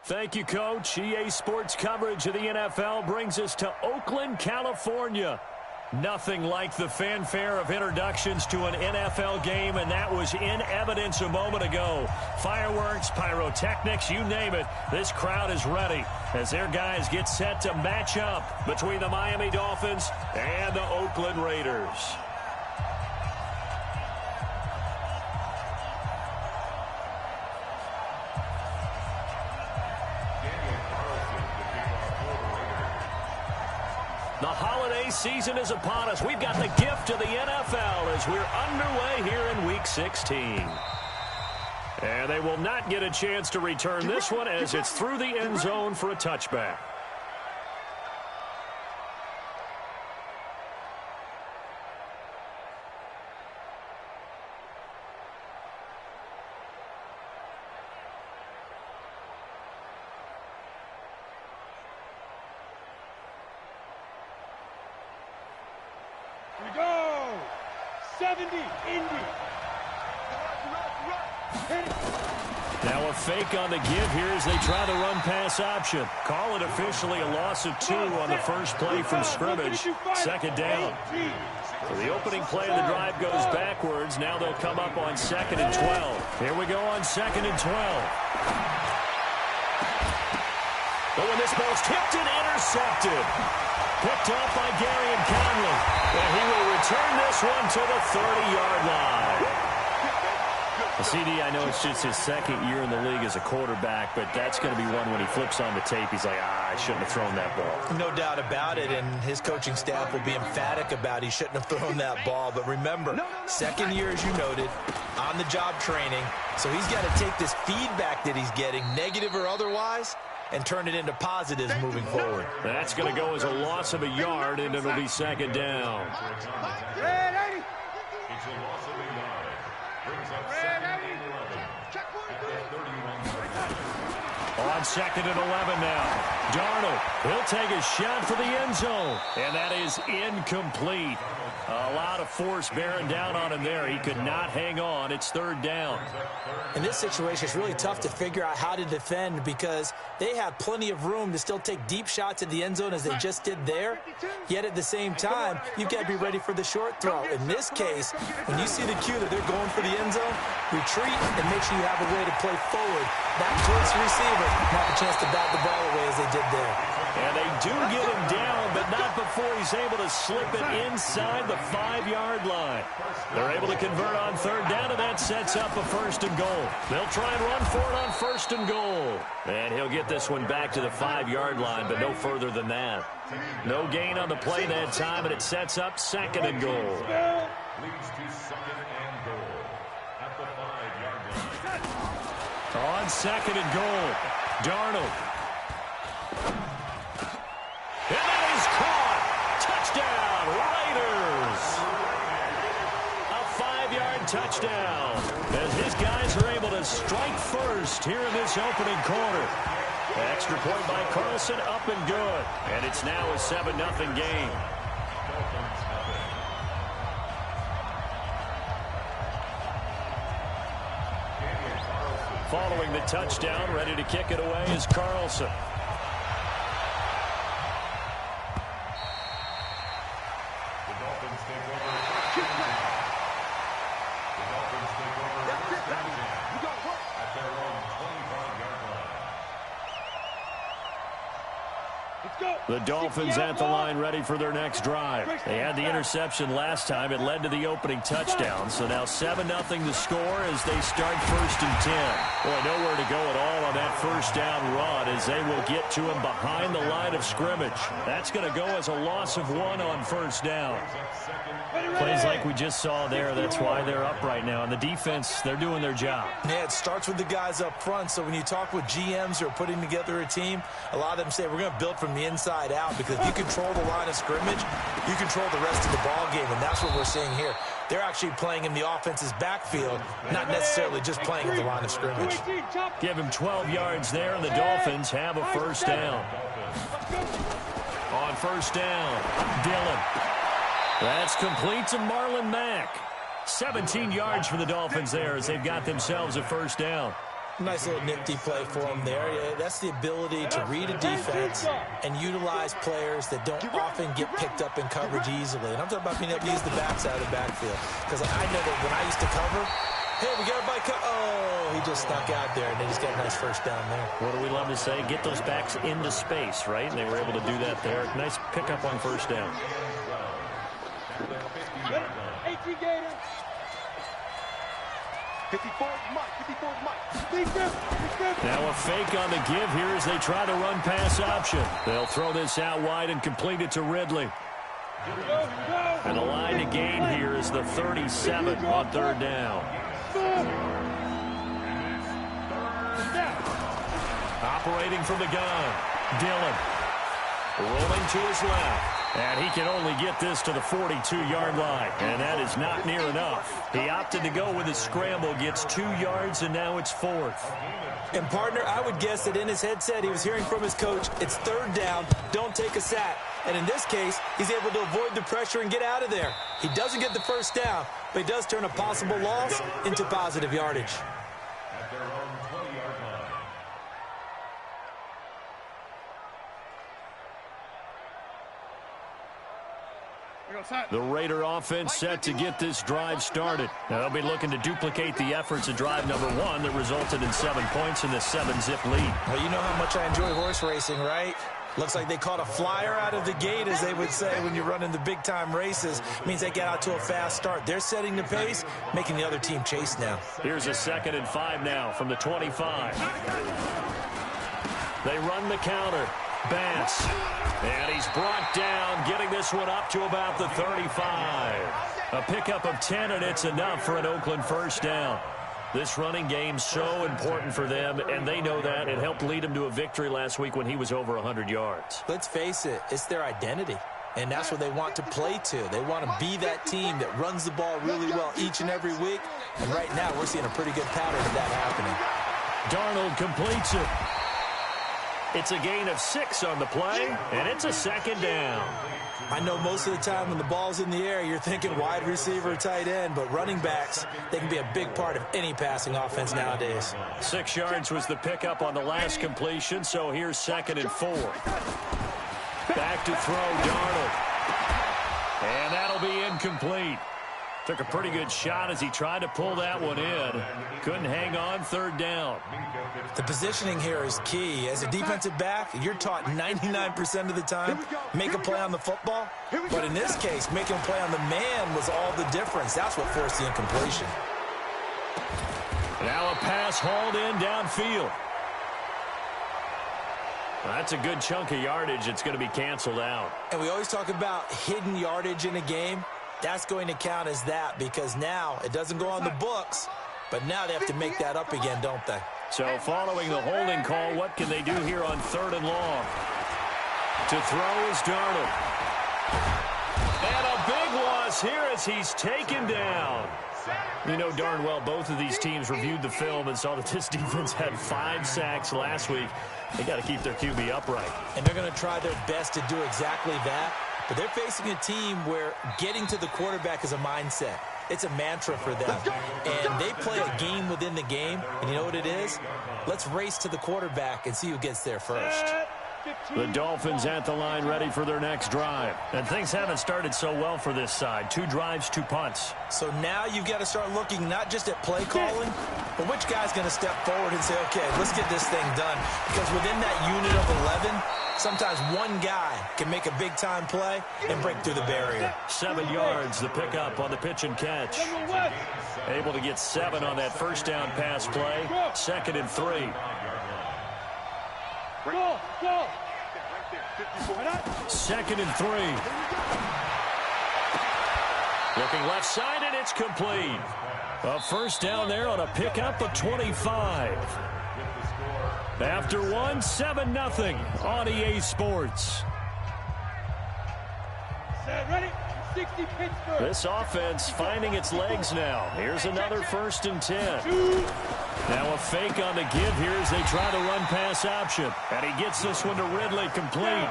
Thank you, Coach. EA Sports coverage of the NFL brings us to Oakland, California. Nothing like the fanfare of introductions to an NFL game, and that was in evidence a moment ago. Fireworks, pyrotechnics, you name it. This crowd is ready as their guys get set to match up between the Miami Dolphins and the Oakland Raiders. The holiday season is upon us. We've got the gift of the NFL as we're underway here in Week 16. And they will not get a chance to return this one as it's through the end zone for a touchback. Now a fake on the give here as they try the run-pass option. Call it officially a loss of 2 on the first play from scrimmage. Second down. So the opening play of the drive goes backwards. Now they'll come up on 2nd and 12. Here we go on 2nd and 12. But when this ball's tipped and intercepted. Picked up by Gary and Conley. And he will return this one to the 30-yard line. CD, I know it's just his second year in the league as a quarterback, but that's going to be one when he flips on the tape, he's like, I shouldn't have thrown that ball. No doubt about it, and his coaching staff will be emphatic about he shouldn't have thrown that ball. But remember, second year, as you noted, on-the-job training, so he's got to take this feedback that he's getting, negative or otherwise, and turn it into positives moving forward. That's going to go as a loss of a yard, and it'll be second down. It's a loss of a yard. Brings up 2nd and 11 at the 31. On 2nd and 11 now. Darnold, he'll take a shot for the end zone. And that is incomplete. A lot of force bearing down on him there. He could not hang on. It's 3rd down. In this situation, it's really tough to figure out how to defend because they have plenty of room to still take deep shots at the end zone as they just did there. Yet at the same time, you've got to be ready for the short throw. In this case, when you see the cue that they're going for the end zone, retreat and make sure you have a way to play forward, back towards the receiver, and have a chance to bat the ball away as they did there. And they do get him down, but not before he's able to slip it inside the 5-yard line. They're able to convert on 3rd down, and that sets up a 1st and goal. They'll try and run for it on 1st and goal. And he'll get this one back to the 5-yard line, but no further than that. No gain on the play that time, and it sets up 2nd and goal. Leads to 2nd and goal at the 5-yard line. On 2nd and goal, Darnold. And that is caught. Touchdown, Raiders. A 5-yard touchdown. As his guys are able to strike first here in this opening quarter. Extra point by Carlson, up and good. And it's now a 7-0 game. Following the touchdown, ready to kick it away is Carlson. The Dolphins at the line ready for their next drive. They had the interception last time. It led to the opening touchdown. So now 7-0 to score as they start 1st and 10. Boy, nowhere to go at all on that 1st down run as they will get to him behind the line of scrimmage. That's going to go as a loss of 1 on 1st down. Plays like we just saw there. That's why they're up right now. And the defense, they're doing their job. Yeah, it starts with the guys up front. So when you talk with GMs who are putting together a team, a lot of them say we're going to build from the inside out because if you control the line of scrimmage, you control the rest of the ball game, and that's what we're seeing here. They're actually playing in the offense's backfield, not necessarily just playing at the line of scrimmage. Give him 12 yards there, and the Dolphins have a 1st down. On 1st down, Dillon. That's complete to Marlon Mack. 17 yards for the Dolphins there as they've got themselves a 1st down. Nice little nifty play for him there. Yeah, that's the ability to read a defense and utilize players that don't often get picked up in coverage easily. And I'm talking about being able to use the backside of the backfield. Because I know that when I used to cover, hey, we got everybody oh, he just snuck out there, and they just got a nice first down there. What do we love to say? Get those backs into space, right? And they were able to do that there. Nice pickup on first down. 18 Gators. 54 Mike. 54 Mike. Now a fake on the give here as they try to run pass option. They'll throw this out wide and complete it to Ridley. And the line to gain here is the 37 on third down. Operating from the gun, Dillon. Rolling to his left. And he can only get this to the 42-yard line. And that is not near enough. He opted to go with his scramble, gets 2 yards, and now it's fourth. And, partner, I would guess that in his headset he was hearing from his coach, it's third down, don't take a sack. And in this case, he's able to avoid the pressure and get out of there. He doesn't get the first down, but he does turn a possible loss into positive yardage. The Raider offense set to get this drive started. Now they'll be looking to duplicate the efforts of drive number 1 that resulted in 7 points in the 7-zip lead. Well, you know how much I enjoy horse racing, right? Looks like they caught a flyer out of the gate, as they would say when you're running the big-time races. It means they get out to a fast start. They're setting the pace, making the other team chase now. Here's a 2nd and 5 now from the 25. They run the counter. Bass. And he's brought down, getting this one up to about the 35. A pickup of 10, and it's enough for an Oakland first down. This running game's so important for them, and they know that. It helped lead them to a victory last week when he was over 100 yards. Let's face it, it's their identity, and that's what they want to play to. They want to be that team that runs the ball really well each and every week, and right now we're seeing a pretty good pattern of that happening. Darnold completes it. It's a gain of 6 on the play, and it's a 2nd down. I know most of the time when the ball's in the air, you're thinking wide receiver, tight end, but running backs, they can be a big part of any passing offense nowadays. 6 yards was the pickup on the last completion, so here's 2nd and 4. Back to throw, Darnold. And that'll be incomplete. Took a pretty good shot as he tried to pull that one in. Couldn't hang on, 3rd down. The positioning here is key. As a defensive back, you're taught 99% of the time, make a play on the football. But in this case, making a play on the man was all the difference. That's what forced the incompletion. Now a pass hauled in downfield. That's a good chunk of yardage. It's going to be canceled out. And we always talk about hidden yardage in a game. That's going to count as that because now it doesn't go on the books, but now they have to make that up again, don't they? So following the holding call, what can they do here on 3rd and long? To throw is Darnold. And a big loss here as he's taken down. You know darn well both of these teams reviewed the film and saw that this defense had 5 sacks last week. They got to keep their QB upright. And they're going to try their best to do exactly that. But they're facing a team where getting to the quarterback is a mindset. It's a mantra for them. And they play a game within the game. And you know what it is? Let's race to the quarterback and see who gets there first. The Dolphins at the line ready for their next drive. And things haven't started so well for this side. 2 drives, 2 punts. So now you've got to start looking not just at play calling, but which guy's going to step forward and say, okay, let's get this thing done. Because within that unit of 11, sometimes one guy can make a big-time play and break through the barrier. 7 yards, the pickup on the pitch and catch. Able to get 7 on that first down pass play. 2nd and 3. Go. 2nd and 3. Looking left side, and it's complete. A first down there on a pickup of 25. After 1, 7-0 on EA Sports. Ready? 60 Pittsburgh. This offense finding its legs now. Here's another 1st and 10. Now a fake on the give here as they try to run pass option. And he gets this one to Ridley complete.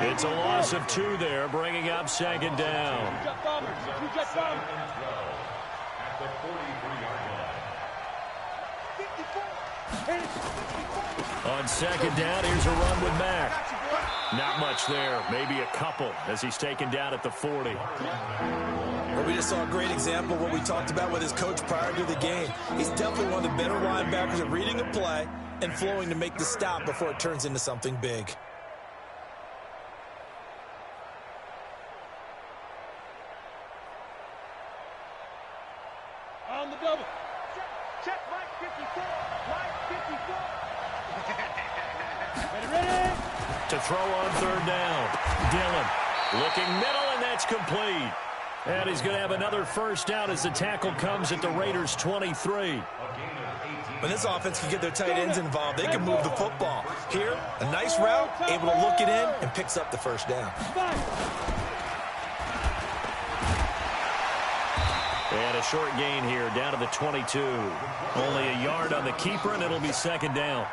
It's a loss of 2 there, bringing up 2nd down. On second down, here's a run with Mack. Not much there, maybe a couple as he's taken down at the 40. Well, we just saw a great example of what we talked about with his coach prior to the game. He's definitely one of the better linebackers at reading a play and flowing to make the stop before it turns into something big. On the double. Check line 54. Line 54. Ready. To throw on third down. Dillon looking middle, and that's complete. And he's going to have another first down as the tackle comes at the Raiders' 23. When this offense can get their tight ends involved, they can move the football. Here, a nice route, able to look it in, and picks up the first down. And a short gain here, down to the 22. Only a yard on the keeper, and it'll be second down.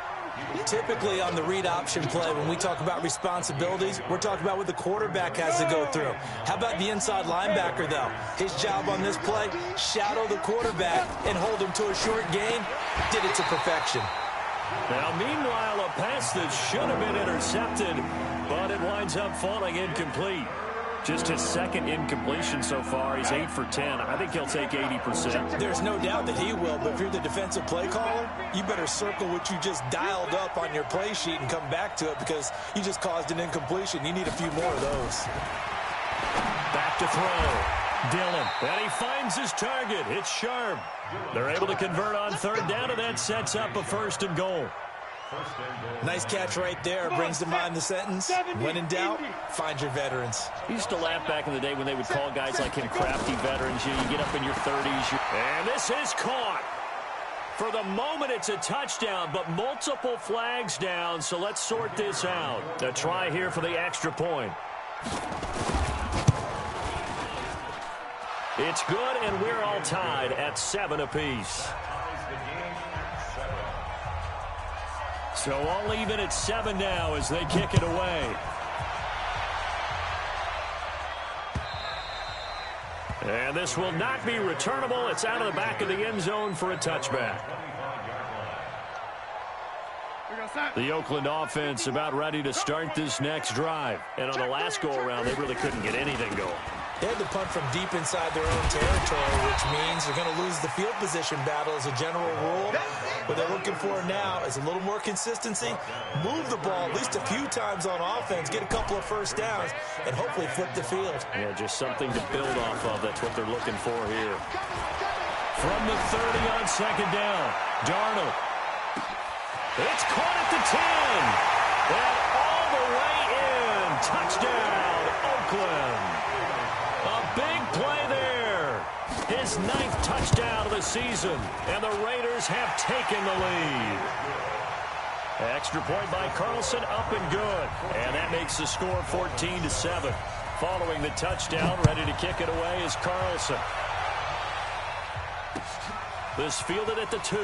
Typically on the read option play, when we talk about responsibilities, we're talking about what the quarterback has to go through. How about the inside linebacker, though? His job on this play, shadow the quarterback and hold him to a short gain. Did it to perfection. Now, meanwhile, a pass that should have been intercepted, but it winds up falling incomplete. Just his second incompletion so far. He's 8 for 10. I think he'll take 80%. There's no doubt that he will, but if you're the defensive play caller, you better circle what you just dialed up on your play sheet and come back to it because you just caused an incompletion. You need a few more of those. Back to throw. Dillon. And he finds his target. It's Sharp. They're able to convert on third down, and that sets up a first and goal. Nice catch right there. Brings to mind the sentence, when in doubt, find your veterans. I used to laugh back in the day when they would call guys like him crafty veterans. You get up in your 30s. And this is caught. For the moment, it's a touchdown, but multiple flags down, so let's sort this out. A try here for the extra point. It's good, and we're all tied at 7 apiece. So all even at 7 now as they kick it away. And this will not be returnable. It's out of the back of the end zone for a touchback. The Oakland offense about ready to start this next drive. And on the last go-around, they really couldn't get anything going. They had to punt from deep inside their own territory, which means they're going to lose the field position battle as a general rule. What they're looking for now is a little more consistency, move the ball at least a few times on offense, get a couple of first downs, and hopefully flip the field. Yeah, just something to build off of. That's what they're looking for here. From the 30 on second down, Darnold. It's caught at the 10. And all the way in. Touchdown, Oakland. A big play there. His 9th touchdown of the season. And the Raiders have taken the lead. Extra point by Carlson, up and good. And that makes the score 14-7. Following the touchdown, ready to kick it away is Carlson. This fielded at the 2.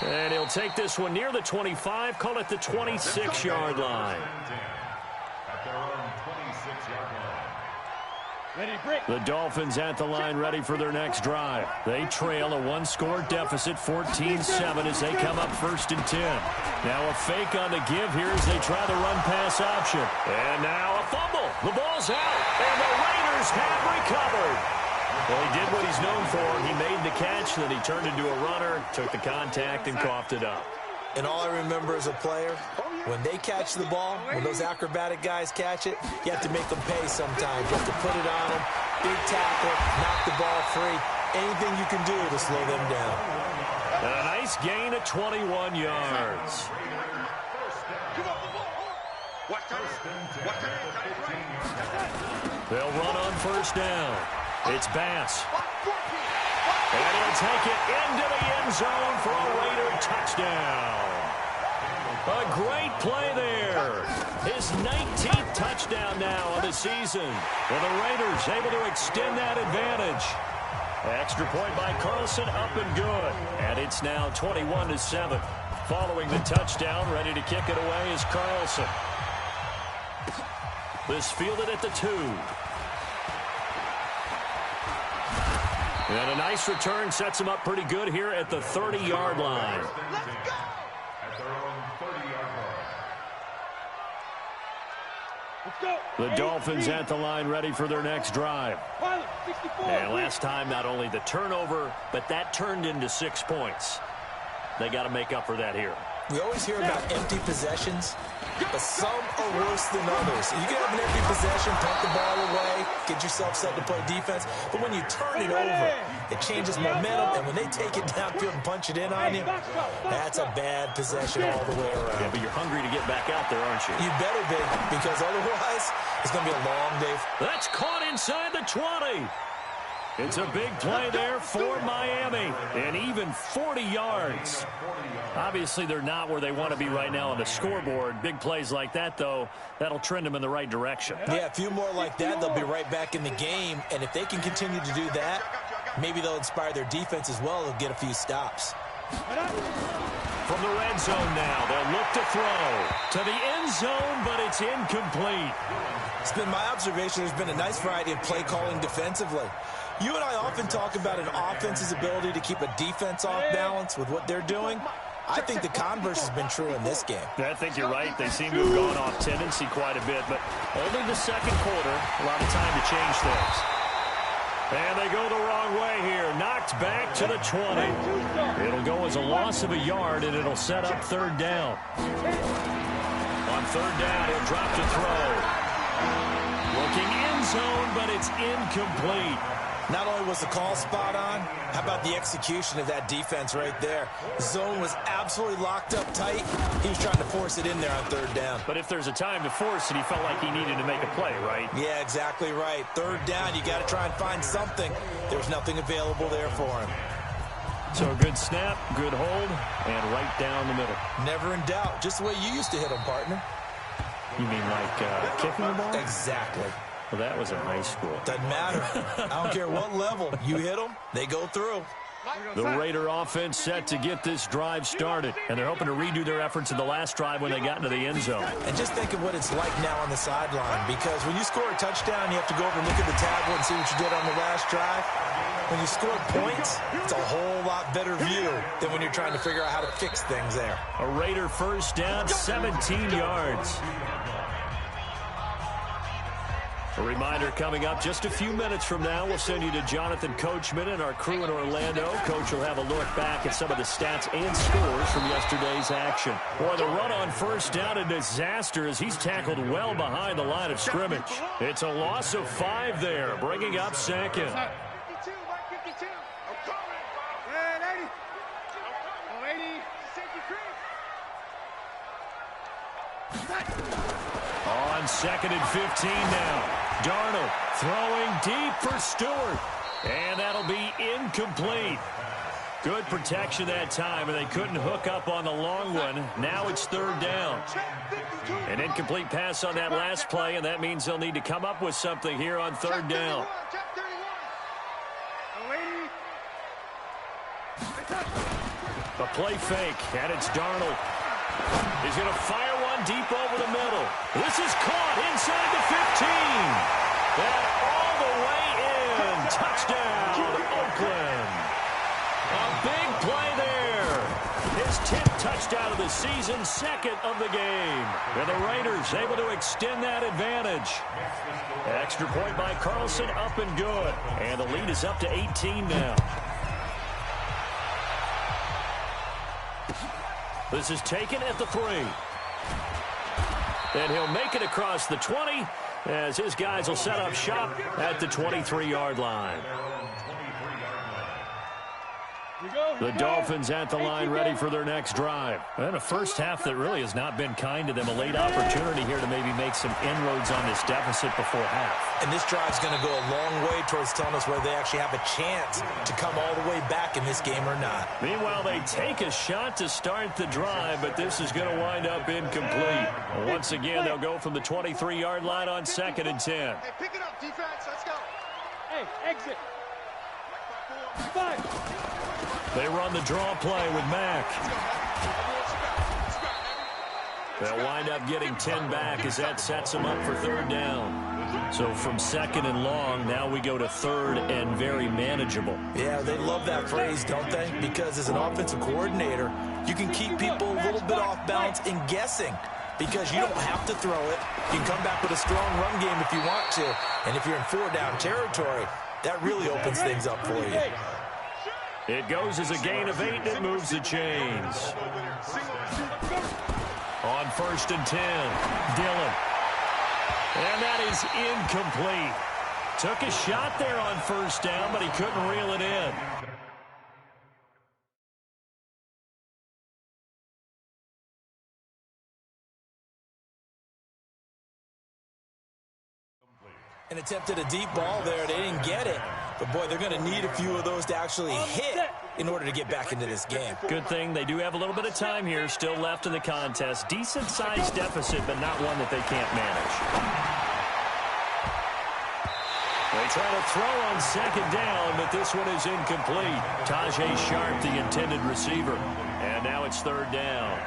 And he'll take this one near the 25, call it the 26-yard line. The Dolphins at the line ready for their next drive. They trail a 1-score deficit, 14-7 as they come up 1st and 10. Now a fake on the give here as they try the run-pass option. And now a fumble. The ball's out, and the Raiders have recovered. Well, he did what he's known for. He made the catch, then he turned into a runner, took the contact, and coughed it up. And all I remember as a player, when they catch the ball, when those acrobatic guys catch it, you have to make them pay sometimes. You have to put it on them, big tackle, knock the ball free. Anything you can do to slow them down. And a nice gain of 21 yards. They'll run on first down. It's Bass. And he'll take it into the end zone for a Raider touchdown. A great play there. His 19th touchdown now of the season. And the Raiders able to extend that advantage. Extra point by Carlson, up and good. And it's now 21-7. Following the touchdown, ready to kick it away is Carlson. This fielded at the 2. And a nice return sets them up pretty good here at the 30-yard line. Let's go! At their own 30-yard line. Let's go! The Dolphins at the line ready for their next drive. Pilot, 64. And last time, not only the turnover, but that turned into 6 points. They got to make up for that here. We always hear about empty possessions, but some are worse than others. You can have an empty possession, punt the ball away, get yourself set to play defense, but when you turn it over, it changes momentum, and when they take it downfield and punch it in on you, that's a bad possession all the way around. Yeah, but you're hungry to get back out there, aren't you? You better be, because otherwise, it's going to be a long day. That's caught inside the 20. It's a big play there for Miami, and even 40 yards. Obviously, they're not where they want to be right now on the scoreboard. Big plays like that, though, that'll trend them in the right direction. Yeah, a few more like that, they'll be right back in the game, and if they can continue to do that, maybe they'll inspire their defense as well. They'll get a few stops. From the red zone now, they'll look to throw to the end zone, but it's incomplete. It's been my observation there's been a nice variety of play calling defensively. You and I often talk about an offense's ability to keep a defense off balance with what they're doing. I think the converse has been true in this game. I think you're right. They seem to have gone off tendency quite a bit, but only the second quarter, a lot of time to change things. And they go the wrong way here. Knocked back to the 20. It'll go as a loss of a yard, and it'll set up third down. On third down, he'll drop to throw. Looking end zone, but it's incomplete. Not only was the call spot on, how about the execution of that defense right there? The zone was absolutely locked up tight. He was trying to force it in there on third down. But if there's a time to force it, he felt like he needed to make a play, right? Yeah, exactly right. Third down, you got to try and find something. There's nothing available there for him. So a good snap, good hold, and right down the middle. Never in doubt. Just the way you used to hit them, partner. You mean like kicking the ball? Exactly. Well, that was in high school. Doesn't matter. I don't care what level. You hit them, they go through. The Raider offense set to get this drive started, and they're hoping to redo their efforts in the last drive when they got into the end zone. And just think of what it's like now on the sideline, because when you score a touchdown, you have to go over and look at the tablet and see what you did on the last drive. When you score points, it's a whole lot better view than when you're trying to figure out how to fix things there. A Raider first down, 17 yards. A reminder coming up just a few minutes from now. We'll send you to Jonathan Coachman and our crew in Orlando. Coach will have a look back at some of the stats and scores from yesterday's action. Boy, the run on first down, a disaster as he's tackled well behind the line of scrimmage. It's a loss of 5 there, bringing up second. 52, 152. Yeah, 80. Oh, 80. Safety crease. On second and 15 now. Darnold throwing deep for Stewart. And that'll be incomplete. Good protection that time, and they couldn't hook up on the long one. Now it's third down. An incomplete pass on that last play, and that means they'll need to come up with something here on third down. A play fake, and it's Darnold. He's going to fire one deep over the middle. This is caught inside the 15. And all the way in. Touchdown, Oakland. A big play there. His 10th touchdown of the season, second of the game. And the Raiders able to extend that advantage. Extra point by Carlson, up and good. And the lead is up to 18 now. This is taken at the 3. And he'll make it across the 20 as his guys will set up shop at the 23-yard line. The Dolphins at the line ready for their next drive. And a first half that really has not been kind to them. A late opportunity here to maybe make some inroads on this deficit before half. And this drive's going to go a long way towards telling us whether they actually have a chance to come all the way back in this game or not. Meanwhile, they take a shot to start the drive, but this is going to wind up incomplete. Once again, they'll go from the 23-yard line on second and 10. Hey, pick it up, defense. Let's go. Hey, exit. 5. They run the draw play with Mack. They'll wind up getting 10 back as that sets them up for third down. So from second and long, now we go to third and very manageable. Yeah, they love that phrase, don't they? Because as an offensive coordinator, you can keep people a little bit off balance and guessing because you don't have to throw it. You can come back with a strong run game if you want to. And if you're in four-down territory, that really opens things up for you. It goes as a gain of 8, and it moves the chains. On 1st and 10, Dillon. And that is incomplete. Took a shot there on 1st down, but he couldn't reel it in. And attempted a deep ball there. They didn't get it. But, boy, they're going to need a few of those to actually hit in order to get back into this game. Good thing they do have a little bit of time here still left in the contest. Decent-sized deficit, but not one that they can't manage. They try to throw on 2nd down, but this one is incomplete. Tajay Sharp, the intended receiver. And now it's 3rd down.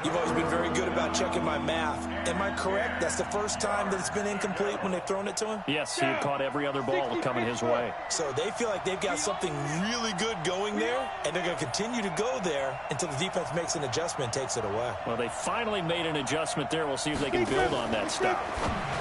You've always been very good about checking my math. Am I correct? That's the first time that it's been incomplete when they've thrown it to him? Yes, he had caught every other ball coming his way. So they feel like they've got something really good going there, and they're going to continue to go there until the defense makes an adjustment and takes it away. Well, they finally made an adjustment there. We'll see if they can build on that stop.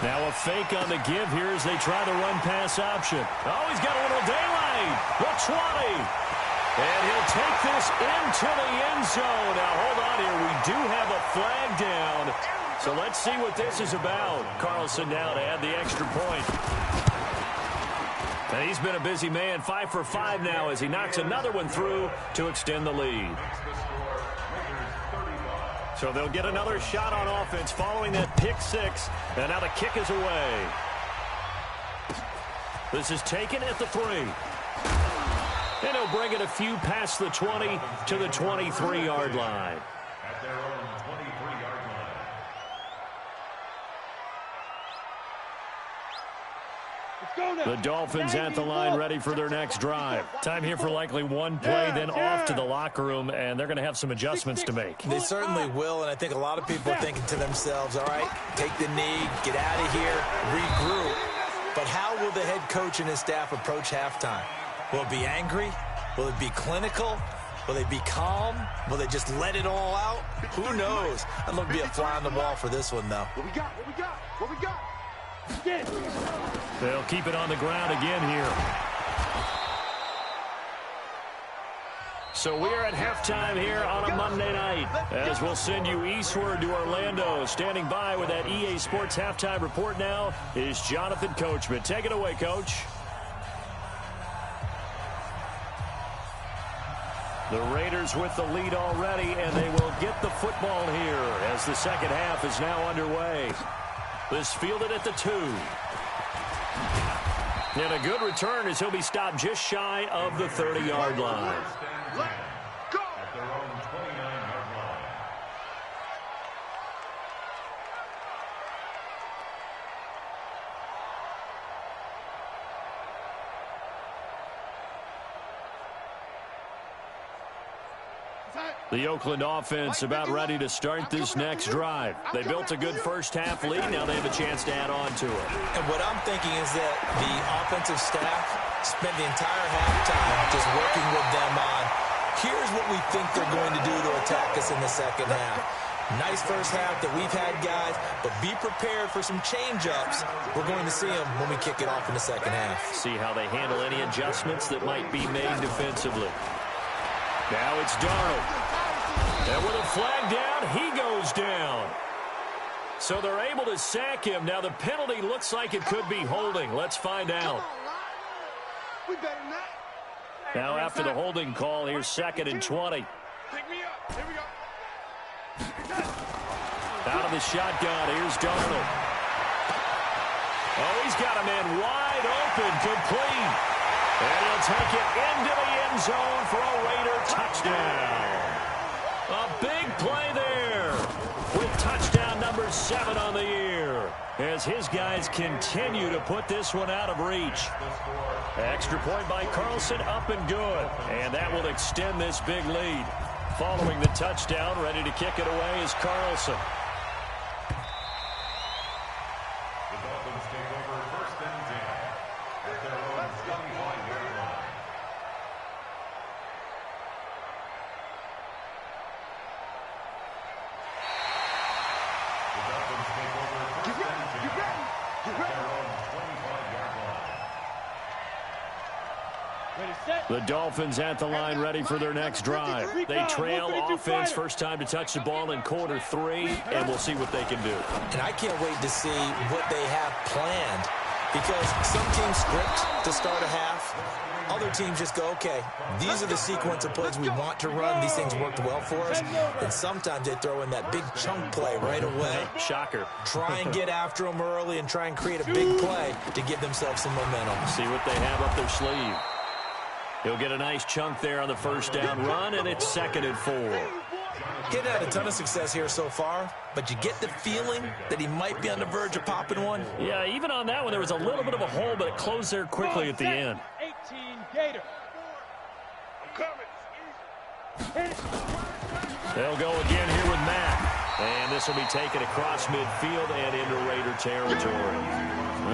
Now a fake on the give here as they try the run-pass option. Oh, he's got a little daylight. The 20. And he'll take this into the end zone. Now, hold on here. We do have a flag down. So let's see what this is about. Carlson now to add the extra point. And he's been a busy man. 5 for 5 now as he knocks another one through to extend the lead. So they'll get another shot on offense following that pick 6. And now the kick is away. This is taken at the 3. And he'll bring it a few past the 20 to the 23-yard line. At their own 23-yard line. The Dolphins at the line ready for their next drive. Time here for likely one play, then off to the locker room, and they're going to have some adjustments to make. They certainly will, and I think a lot of people are thinking to themselves, all right, take the knee, get out of here, regroup. But how will the head coach and his staff approach halftime? Will it be angry? Will it be clinical? Will they be calm? Will they just let it all out? Who knows? I'd love to be a fly on the wall for this one, though. What we got? What we got? What we got? Yeah. They'll keep it on the ground again here. So we're at halftime here on a Monday night as we'll send you eastward to Orlando. Standing by with that EA Sports halftime report now is Jonathan Coachman. Take it away, Coach. The Raiders with the lead already, and they will get the football here as the second half is now underway. This fielded at the 2. And a good return as he'll be stopped just shy of the 30-yard line. At their own 29-yard line. The Oakland offense about ready to start this next drive. They built a good first half lead. Now they have a chance to add on to it. And what I'm thinking is that the offensive staff spent the entire halftime just working with them on, here's what we think they're going to do to attack us in the second half. Nice first half that we've had, guys, but be prepared for some change-ups. We're going to see them when we kick it off in the second half. See how they handle any adjustments that might be made defensively. Now it's Darnold. And with a flag down, he goes down. So they're able to sack him. Now the penalty looks like it could be holding. Let's find out. Now after the holding call, here's 2nd and 20. Pick me up. Here we go. Out of the shotgun, here's Darnold. Oh, he's got a man wide open, complete. And he'll take it into the end zone for a Raider touchdown. A big play there with touchdown number 7 on the year as his guys continue to put this one out of reach. Extra point by Carlson, up and good. And that will extend this big lead. Following the touchdown, ready to kick it away is Carlson. The Dolphins take over The Dolphins at the line ready for their next drive. They trail offense, first time to touch the ball in quarter 3, and we'll see what they can do. And I can't wait to see what they have planned, because some teams script to start a half. Other teams just go, okay, these are the sequence of plays we want to run. These things worked well for us. And sometimes they throw in that big chunk play right away. Shocker. Try and get after them early and try and create a big play to give themselves some momentum. See what they have up their sleeve. He'll get a nice chunk there on the first down run, and it's 2nd and 4. He hadn't had a ton of success here so far, but you get the feeling that he might be on the verge of popping one. Yeah, even on that one, there was a little bit of a hole, but it closed there quickly at the end. 18 Gator. They'll go again here with Matt. And this will be taken across midfield and into Raider territory.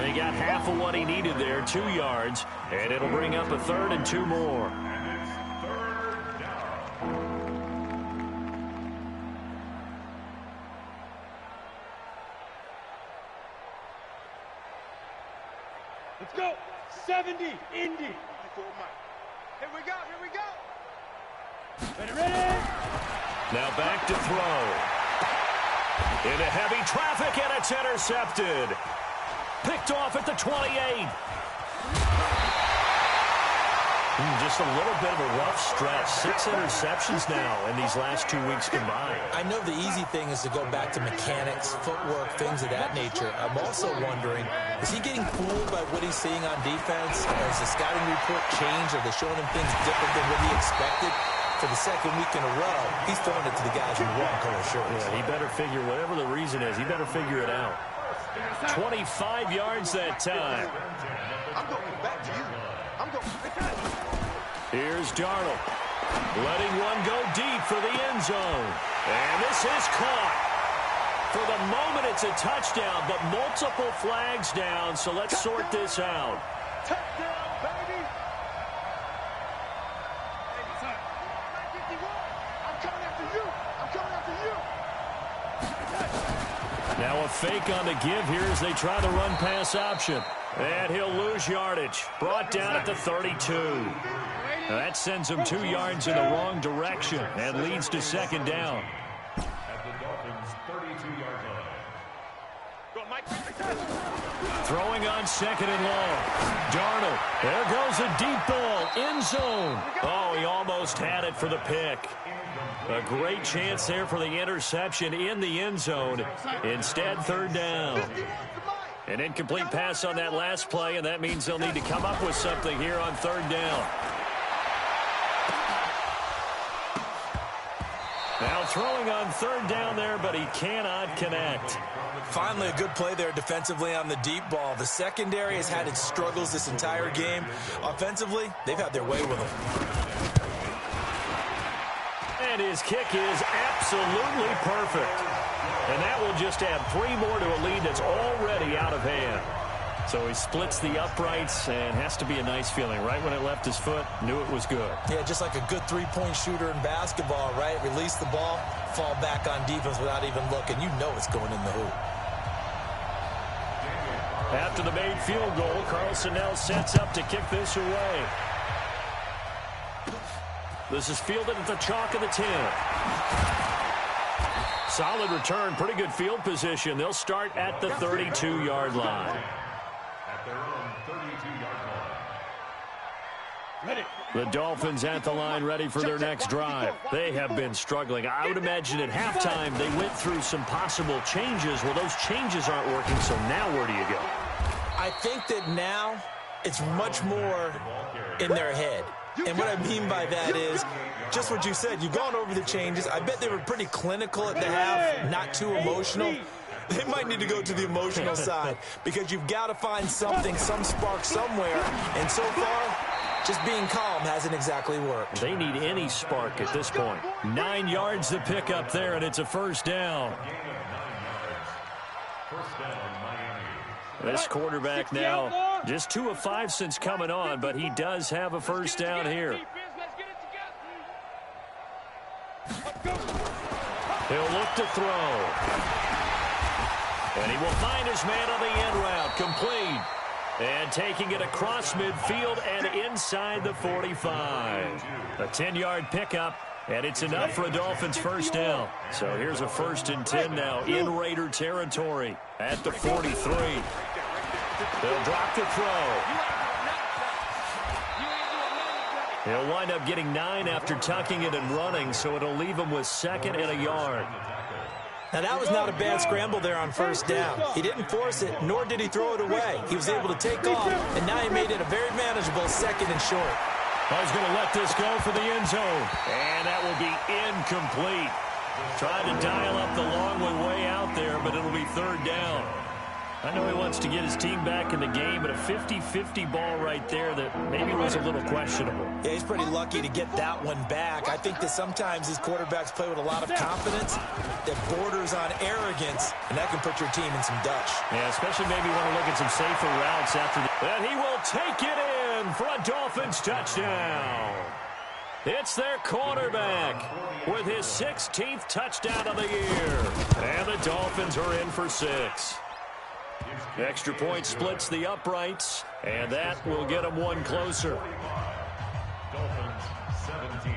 He got half of what he needed there, 2 yards, and it'll bring up a 3rd and 2 more. Let's go. 70, Indy. Here we go, here we go. Ready? Now back to throw. Into heavy traffic, and it's intercepted. Picked off at the 28. Just a little bit of a rough stretch. 6 interceptions now in these last 2 weeks combined. I know the easy thing is to go back to mechanics, footwork, things of that nature. I'm also wondering, is he getting fooled by what he's seeing on defense? Has the scouting report changed? Are they showing him things different than what he expected? For the 2nd week in a row, he's throwing it to the guys in the wrong color shirts. Yeah, he better figure, whatever the reason is, he better figure it out. 25 yards that time. I'm going back to you. I'm going. Here's Darnold. Letting one go deep for the end zone. And this is caught. For the moment, it's a touchdown, but multiple flags down, so let's sort this out. Touchdown, baby. I'm coming after you. I'm coming after you. Now a fake on the give here as they try the run-pass option. And he'll lose yardage. Brought down at the 32. Now that sends him 2 yards in the wrong direction and leads to 2nd down. At the Dolphins' 32-yard line. Throwing on 2nd and long. Darnold. There goes a deep ball. End zone. Oh, he almost had it for the pick. A great chance there for the interception in the end zone. Instead, 3rd down. An incomplete pass on that last play, and that means they'll need to come up with something here on 3rd down. Now throwing on 3rd down there, but he cannot connect. Finally, a good play there defensively on the deep ball. The secondary has had its struggles this entire game. Offensively, they've had their way with him. And his kick is absolutely perfect. And that will just add 3 more to a lead that's already out of hand. So he splits the uprights, and has to be a nice feeling. Right when it left his foot, knew it was good. Yeah, just like a good 3-point shooter in basketball, right? Release the ball, fall back on defense without even looking. You know it's going in the hoop. After the made field goal, Carlson now sets up to kick this away. This is fielded at the chalk of the 10. Solid return, pretty good field position. They'll start at the 32-yard line. At their own 32-yard line. Ready. The Dolphins at the line ready for their next drive. They have been struggling. I would imagine at halftime they went through some possible changes. Well, those changes aren't working, so now where do you go? I think that now it's much more in their head. And what I mean by that is just what you said. You've gone over the changes. I bet they were pretty clinical at the half, not too emotional. They might need to go to the emotional side because you've got to find something, some spark somewhere. And so far, just being calm hasn't exactly worked. They need any spark at this point. 9 yards to pick up there, and it's a 1st down. First down, Miami. This quarterback now just 2 of 5 since coming on, but he does have a 1st down here. He'll look to throw. And he will find his man on the end route. Complete. And taking it across midfield and inside the 45. A 10-yard pickup, and it's enough for a Dolphins first down. So here's a 1st and 10 now in Raider territory at the 43. They'll drop the throw. He'll wind up getting 9 after tucking it and running, so it'll leave him with 2nd and a yard. Now, that was not a bad scramble there on 1st down. He didn't force it, nor did he throw it away. He was able to take off, and now he made it a very manageable 2nd and short. He's going to let this go for the end zone, and that will be incomplete. Trying to dial up the long way out there, but it'll be 3rd down. I know he wants to get his team back in the game, but a 50-50 ball right there that maybe was a little questionable. Yeah, he's pretty lucky to get that one back. I think that sometimes these quarterbacks play with a lot of confidence that borders on arrogance, and that can put your team in some Dutch. Yeah, especially maybe want to look at some safer routes after the... And he will take it in for a Dolphins touchdown. It's their quarterback with his 16th touchdown of the year. And the Dolphins are in for 6. Extra point splits the uprights, and that will get them one closer. Dolphins 17.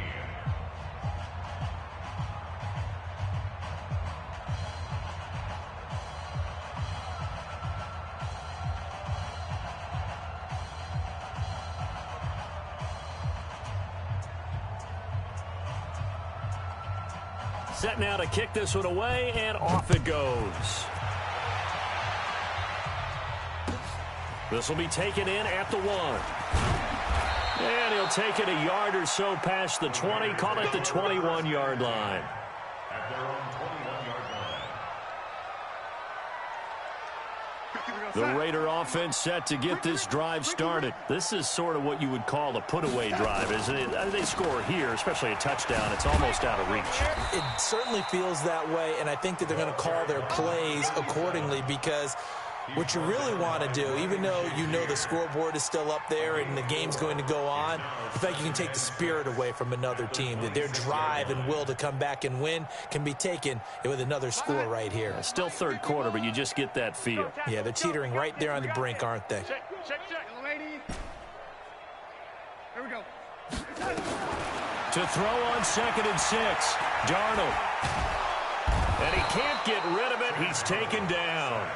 Set now to kick this one away, and off it goes. This will be taken in at the 1. And he'll take it a yard or so past the 20, call it the 21-yard line. At their own 21-yard line. The Raider offense set to get this drive started. This is sort of what you would call a put-away drive, isn't it? They score here, especially a touchdown. It's almost out of reach. It certainly feels that way, and I think that they're going to call their plays accordingly because what you really want to do, even though you know the scoreboard is still up there and the game's going to go on, the fact you can take the spirit away from another team, that their drive and will to come back and win can be taken with another score right here. Still 3rd quarter, but you just get that feel. Yeah, they're teetering right there on the brink, aren't they? Check, lady. Here we go. To throw on 2nd and 6, Darnold. And he can't get rid of it. He's taken down.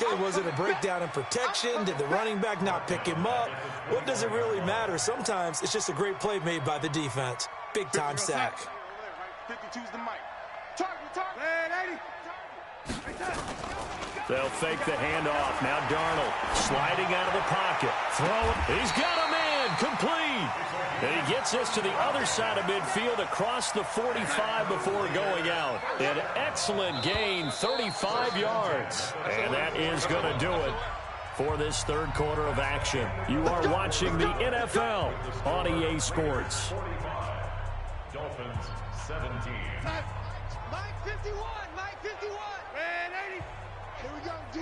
Okay, was it a breakdown in protection? Did the running back not pick him up? What does it really matter? Sometimes it's just a great play made by the defense. Big-time sack. 52's the mic. Target. Hey, 80. They'll fake the handoff. Now Darnold sliding out of the pocket. Throwing. He's got a man. Complete. And he gets this to the other side of midfield across the 45 before going out. An excellent gain, 35 yards. And that is going to do it for this 3rd quarter of action. You are watching the NFL on EA Sports. Dolphins 17. Mike 51. Red 80. Here we go, D.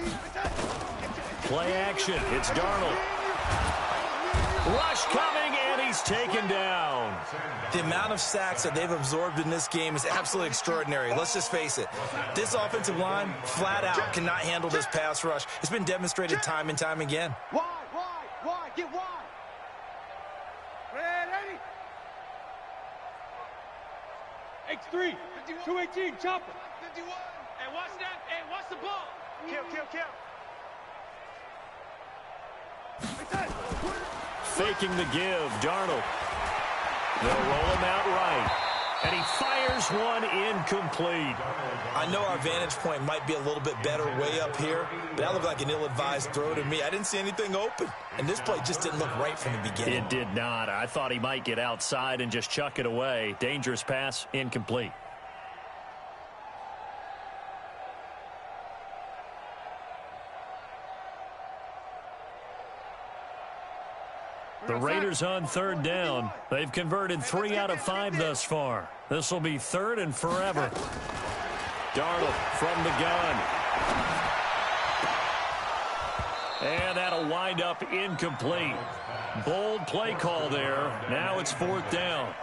Play action. It's Darnold. Rush coming, and he's taken down. The amount of sacks that they've absorbed in this game is absolutely extraordinary. Let's just face it. This offensive line, flat out, cannot handle this pass rush. It's been demonstrated time and time again. Wide. Get wide. Red 80. X3. 218. Chopper. 51. Hey, watch that. Hey, watch the ball. Kill. Faking the give, Darnold. They'll roll him out right. And he fires one incomplete. I know our vantage point might be a little bit better way up here, but that looked like an ill-advised throw to me. I didn't see anything open, and this play just didn't look right from the beginning. It did not. I thought he might get outside and just chuck it away. Dangerous pass, incomplete. The Raiders on 3rd down. They've converted 3 out of 5 thus far. This will be 3rd and forever. Darnold from the gun. And that'll wind up incomplete. Bold play call there. Now it's 4th down.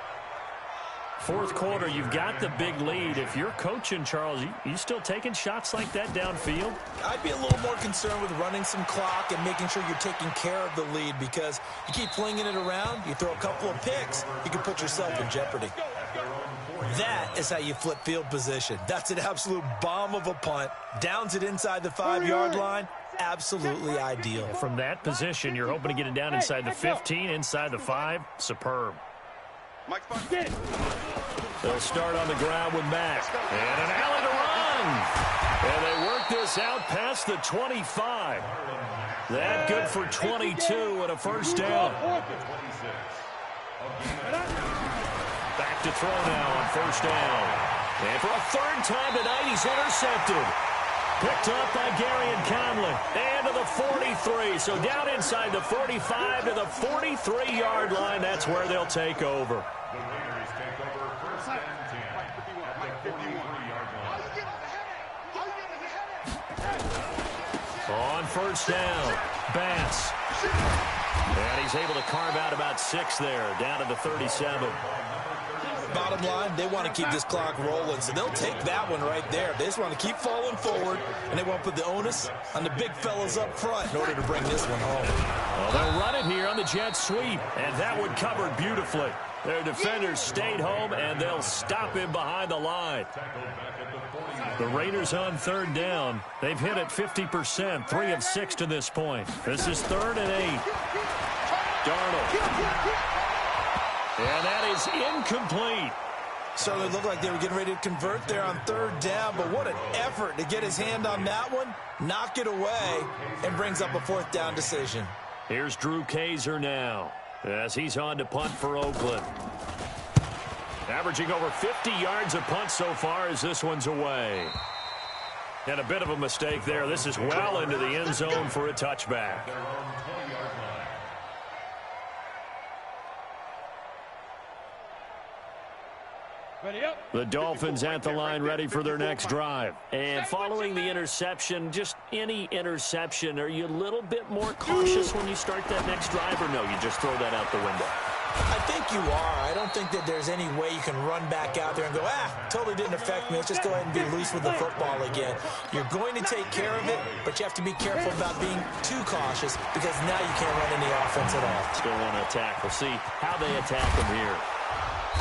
Fourth quarter, you've got the big lead. If you're coaching, Charles, you still taking shots like that downfield? I'd be a little more concerned with running some clock and making sure you're taking care of the lead, because you keep flinging it around, you throw a couple of picks, you can put yourself in jeopardy. That is how you flip field position. That's an absolute bomb of a punt. Downs it inside the 5-yard line. Absolutely ideal. From that position, you're hoping to get it down inside the 15, inside the 5. Superb. They'll start on the ground with Mack. And an alley to run. And they work this out past the 25. That good for 22 and a first down. Back to throw now on first down. And for a third time tonight, he's intercepted. Picked up by Gary and Conley. And to the 43. So down inside the 45 to the 43-yard line. That's where they'll take over. The Raiders take over first and 10 at the 43-yard line. On first down, Bass. And he's able to carve out about 6 there, down to the 37. Bottom line, they want to keep this clock rolling, so they'll take that one right there. They just want to keep falling forward, and they want to put the onus on the big fellas up front in order to bring this one home. Well, they'll run it here on the jet sweep, and that one covered beautifully. Their defenders stayed home, and they'll stop him behind the line. The Raiders on third down. They've hit it 50%, 3 of 6 to this point. This is 3rd and 8. Darnold. And that is incomplete. Certainly looked like they were getting ready to convert there on third down, but what an effort to get his hand on that one, knock it away, and brings up a 4th down decision. Here's Drew Kaiser now, as he's on to punt for Oakland. Averaging over 50 yards a punt so far as this one's away. And a bit of a mistake there. This is well into the end zone for a touchback. The Dolphins at the line ready for their next drive. And following the interception, just any interception, are you a little bit more cautious when you start that next drive, or no, you just throw that out the window? I think you are. I don't think that there's any way you can run back out there and go, totally didn't affect me. Let's just go ahead and be loose with the football again. You're going to take care of it, but you have to be careful about being too cautious, because now you can't run any offense at all. Still want to attack. We'll see how they attack them here.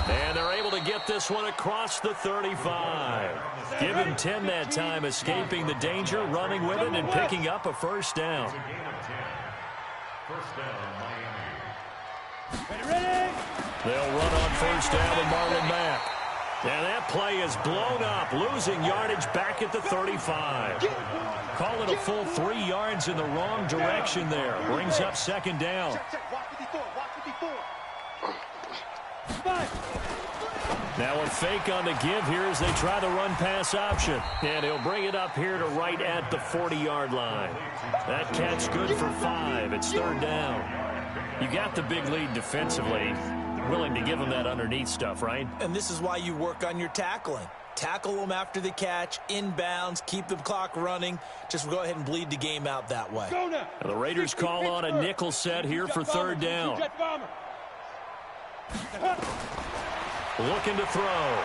And they're able to get this one across the 35. Give him 10 that time, escaping the danger, running with it, and picking up a first down. First down, Miami. Ready? They'll run on first down with Marlon Mack. And that play is blown up, losing yardage back at the 35. Call it a full 3 yards in the wrong direction there. Brings up second down. Now a fake on the give here as they try the run-pass option. And he'll bring it up here to right at the 40-yard line. That catch good for 5. It's third down. You got the big lead defensively. Willing to give them that underneath stuff, right? And this is why you work on your tackling. Tackle them after the catch, inbounds, keep the clock running. Just go ahead and bleed the game out that way. Now the Raiders call on a nickel set here for third down. Looking to throw.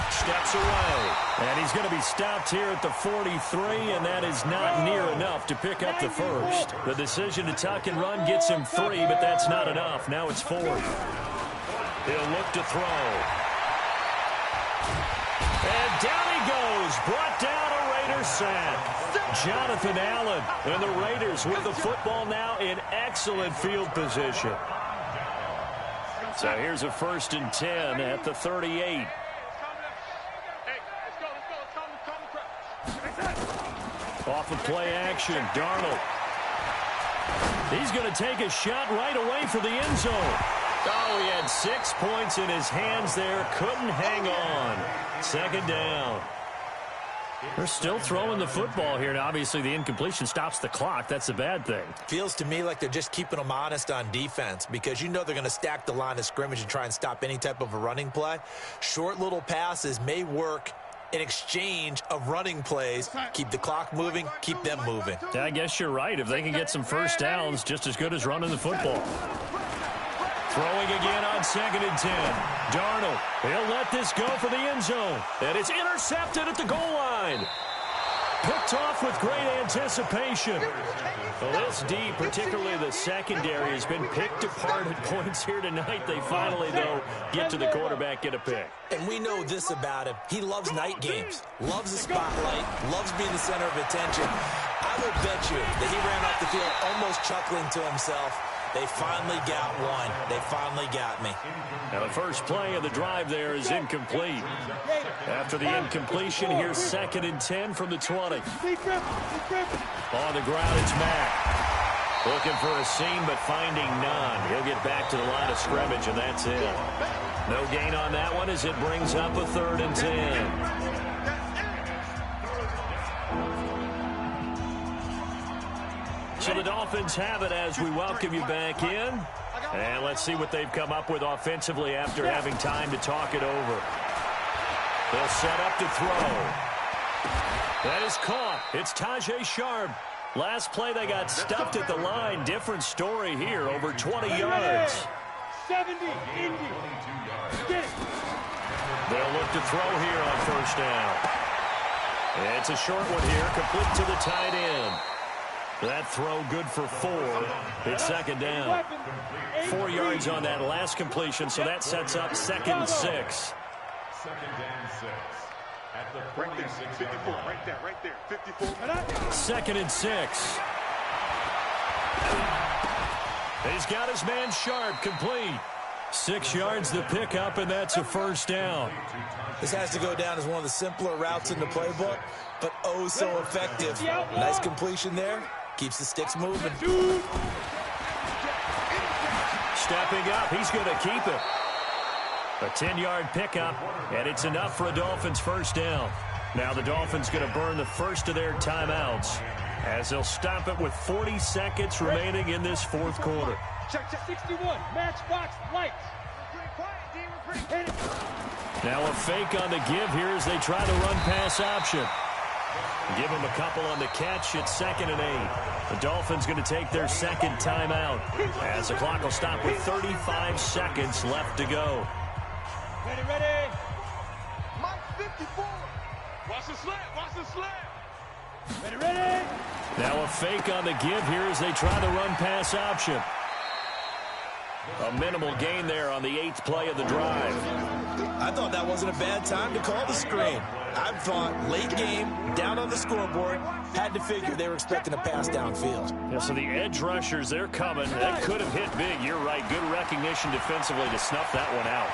Steps away. And he's going to be stopped here at the 43, and that is not near enough to pick up the first. The decision to tuck and run gets him 3, but that's not enough. Now it's 4. He'll look to throw. And down he goes. Brought down a Raider sack. Jonathan Allen and the Raiders with the football now in excellent field position. So here's a 1st and 10 at the 38. Off of play action, Darnold. He's going to take a shot right away for the end zone. Oh, he had 6 points in his hands there. Couldn't hang on. Second down. They're still throwing the football here. Now, obviously, the incompletion stops the clock. That's a bad thing. Feels to me like they're just keeping them honest on defense, because you know they're going to stack the line of scrimmage and try and stop any type of a running play. Short little passes may work in exchange of running plays. Keep the clock moving, keep them moving. Yeah, I guess you're right. If they can get some first downs, just as good as running the football. Throwing again on 2nd and 10. Darnold, he'll let this go for the end zone. And it's intercepted at the goal line. Picked off with great anticipation. Well, this D, particularly the secondary, has been picked apart at points here tonight. They finally, though, get to the quarterback, get a pick. And we know this about him. He loves night games, loves the spotlight, loves being the center of attention. I will bet you that he ran off the field almost chuckling to himself. They finally got one. They finally got me. Now the first play of the drive there is incomplete. After the incompletion, here's 2nd and 10 from the 20. On the ground, it's Mack. Looking for a seam, but finding none. He'll get back to the line of scrimmage, and that's it. No gain on that one as it brings up a 3rd and 10. So the Dolphins have it as we welcome you back in. And let's see what they've come up with offensively after having time to talk it over. They'll set up to throw. That is caught. It's Tajay Sharp. Last play they got stuffed at the line. Different story here, over 20 yards. 70, Indy. Get it. They'll look to throw here on 1st down. It's a short one here, complete to the tight end. That throw good for 4. It's 2nd down. 4 yards on that last completion, so that sets up 2nd and 6. 2nd and 6. At the 46. 54, right there, 54. 2nd and 6. He's got his man Sharp, complete. 6 yards the pickup, and that's a 1st down. This has to go down as one of the simpler routes in the playbook, but oh so effective. Nice completion there. Keeps the sticks moving. Stepping up, he's going to keep it. A 10-yard pickup, and it's enough for a Dolphins 1st down. Now the Dolphins going to burn the first of their timeouts as they'll stop it with 40 seconds remaining in this 4th quarter. Check 61, matchbox lights. Now a fake on the give here as they try the run-pass option. Give him a couple on the catch. It's 2nd and 8. The Dolphins going to take their 2nd timeout as the clock will stop with 35 seconds left to go. Ready. Mike 54. Watch the slant. Ready. Now a fake on the give here as they try the run-pass option. A minimal gain there on the 8th play of the drive. I thought that wasn't a bad time to call the screen. I thought late game, down on the scoreboard, had to figure they were expecting a pass downfield. Yeah, so the edge rushers, they're coming. That could have hit big. You're right. Good recognition defensively to snuff that one out.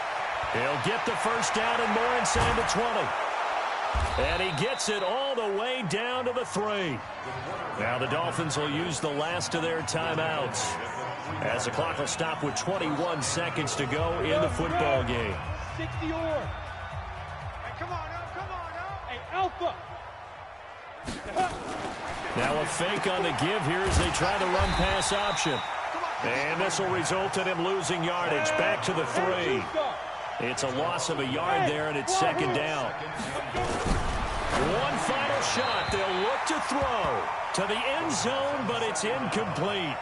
He'll get the 1st down and more inside the 20. And he gets it all the way down to the 3. Now the Dolphins will use the last of their timeouts as the clock will stop with 21 seconds to go in the football game. 60 or. Hey, come on. Hey, Alpha. Now a fake on the give here as they try the run-pass option. And this will result in him losing yardage back to the 3. It's a loss of a yard there, and it's 2nd down. One final shot. They'll look to throw to the end zone, but it's incomplete.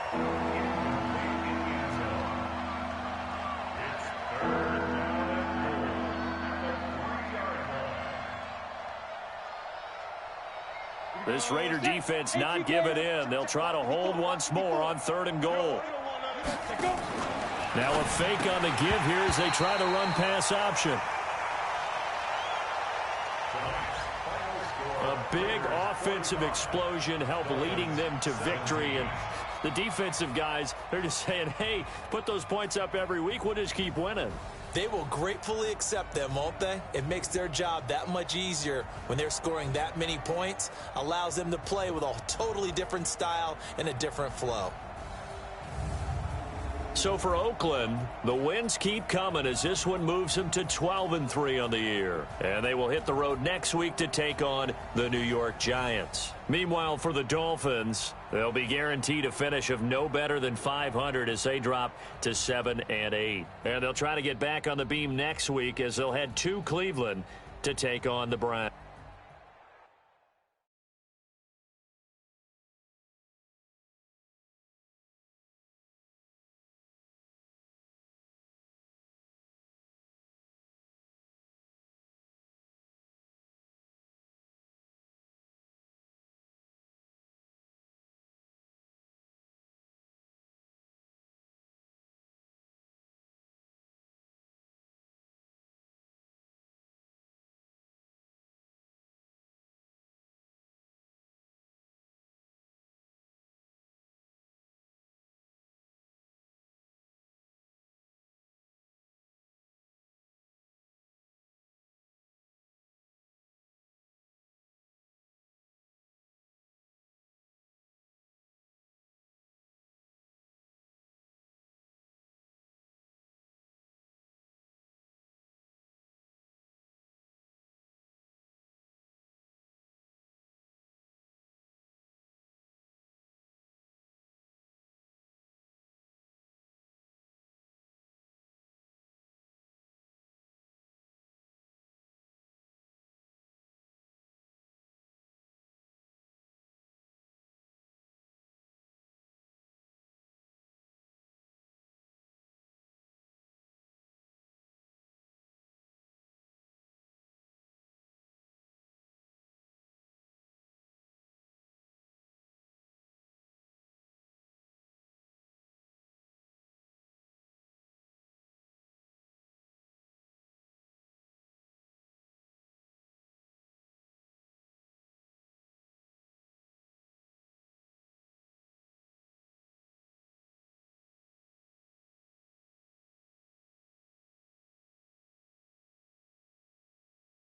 This Raider defense not giving in. They'll try to hold once more on 3rd and goal. Now a fake on the give here as they try the run-pass option. A big offensive explosion helped leading them to victory. And the defensive guys, they're just saying, hey, put those points up every week. We'll just keep winning. They will gratefully accept them, won't they? It makes their job that much easier when they're scoring that many points. Allows them to play with a totally different style and a different flow. So for Oakland, the wins keep coming as this one moves them to 12-3 on the year. And they will hit the road next week to take on the New York Giants. Meanwhile, for the Dolphins, they'll be guaranteed a finish of no better than 500 as they drop to 7-8. And they'll try to get back on the beam next week as they'll head to Cleveland to take on the Browns.